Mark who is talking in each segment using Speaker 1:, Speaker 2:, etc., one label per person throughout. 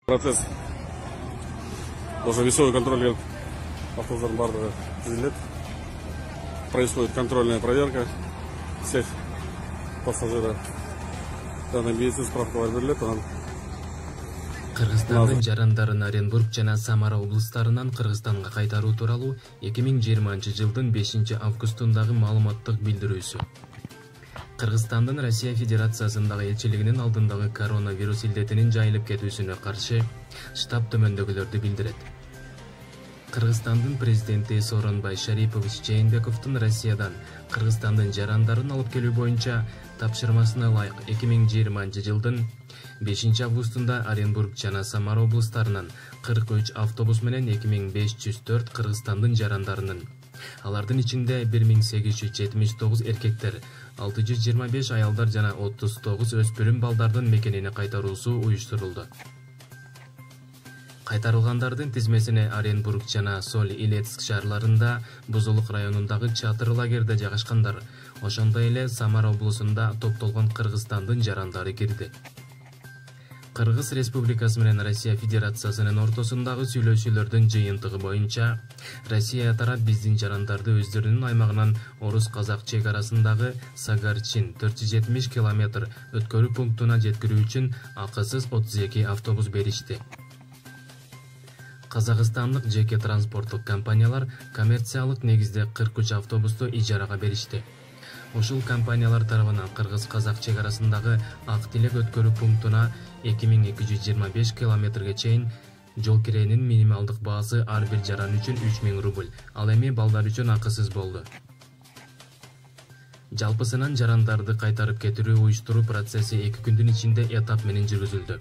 Speaker 1: Процесс даже весовой контроль автобустардың барлығы тізіледі. Происходит контрольная проверка всех пассажиров. Данный медицинский справкалар берилет.
Speaker 2: Кыргызстандын жарандарын Оренбург жана Самара облустарынан Кыргызстанга кайтаруу тууралуу 2020-жылдын 5-августундагы маалыматтык билдирүүсү. Кыргызстандын Россия Федерациясындагы элчилигинин алдындагы коронавирус илдетинин жайылып кетүүсүнө каршы штаб төмөндөгүлөрдү билдирет. Кыргызстандын президенти Сооронбай Шарипович Жээнбековдун Россиядан Кыргызстандын жарандарын алып келүү боюнча тапшырмасына ылайык 2020-жылдын 5-августунда Оренбург жана Самара облустарынан 43 автобус менен 2504 Кыргызстандын жарандарынын, алардын ичинде 1879 эркектер, 625 аялдар жана 39 өспүрүм балдардын мекенине кайтаруусу уюштурулду. Кайтарылгандардын тизмесине Оренбург жана Соль-Илецк шаарларында, Бузулук районундагы чатыр лагерде жайгашкандар, ошондой эле Самара облусунда топтолгон Кыргызстандын жарандары кирди. Кыргыз Республикасы менен Россия Федерациясынын ортосундагы сүйлөшүүлөрдүн жыйынтыгы боюнча, Россия тарап биздин жарандарды өздөрүнүн аймагынан орус-казак чек арасындагы Сагарчин 470 километр өткөрүү пунктуна жеткирүү үчүн акысыз 32 автобус беришти. Казакстандык жеке транспорттук компаниялар коммерциялык негизде 43 автобусту ижарага беришти. Ушул компаниялар тарабынан кыргыз-казак чек арасындагы Ак Тилек өткөрүү пунктуна 2225 километрге чейин жол киренин минималдык баасы ар бир жаран үчүн 3000 рубль, ал эми балдар үчүн акысыз болду. Жалпысынан жарандарды кайтарып кетирүү уюштуруу процесси 2 күндүн ичинде этап менен жүргүзүлдү.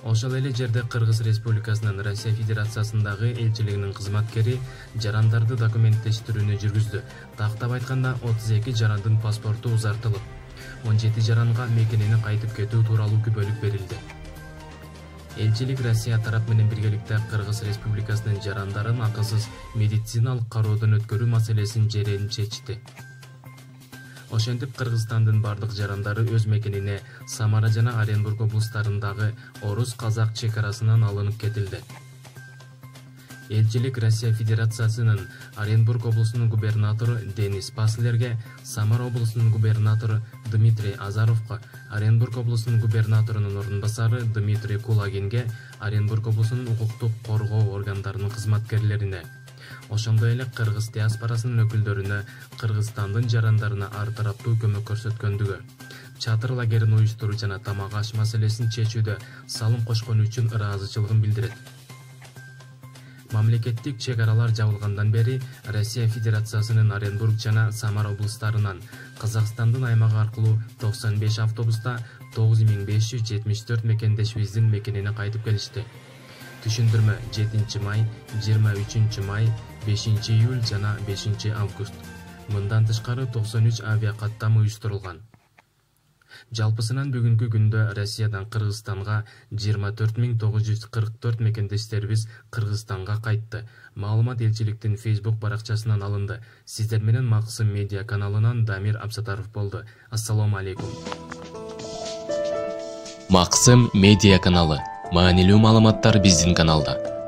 Speaker 2: Ошол эле жерде Кыргыз Республикасынын Россия Федерациясындагы элчилигинин кызматкери жарандарды документтештирүүнү жүргүздү. Тактап айтканда 32 жарандын паспорту узартылып, 17 жаранга мекенине кайтып кетүү тууралуу күбөлүк берилди. Элчилик Россия тарап менен биргеликте Кыргыз Республикасынын жарандарын акысыз медициналык кароодон өткөрүү маселесин жерен чечти. Ошентип Кыргызстандын бардык жарандары өз мекенине Самара жана Оренбург облустарындагы орус-казак чек арасынан алынып кетилди. Элчилик Россия Федерациясынын Оренбург облусунун губернатору Денис Паслерге, Самара облусунун губернатору Дмитрий Азаровго, Оренбург облусунун губернаторунун орун басары Дмитрий Кулагинге, Оренбург облусунун укуктук коргоо органдарынын кызматкерлерине, ошондой эле кыргыз диаспорасынын өкүлдөрүнө Кыргызстандын жарандарына ар тараптуу көмөк көрсөткөндүгү, чатыр лагерин уюштуруу жана тамак аш маселесин чечүүдө салым кошкону үчүн ыраазычылыгын билдирет. Мамлекеттик чек аралар жабылгандан бери Россия Федерациясынын Оренбург жана Самара облустарынан Казакстандын аймагы аркылуу 95 автобуста 9574 мекендешибиздин мекенине кайтып келишти. Түшүндүрмө 7 май, 23 май, 5 июль жана 5 август. Мындан тышкары 93 авиакаттам уюштурулган. Жалпысынан бүгүнкү күндө Россиядан Кыргызстанга 24944 мекендештерибиз Кыргызстанга кайтты. Маалымат элчиликтин Facebook баракчасынан алынды. Сиздер менен Максым медиа каналынан Дамир Абсатаров болду. Ассаламу алейкум.
Speaker 3: Максым медиа каналы. Маанилүү маалыматтар биздин каналда.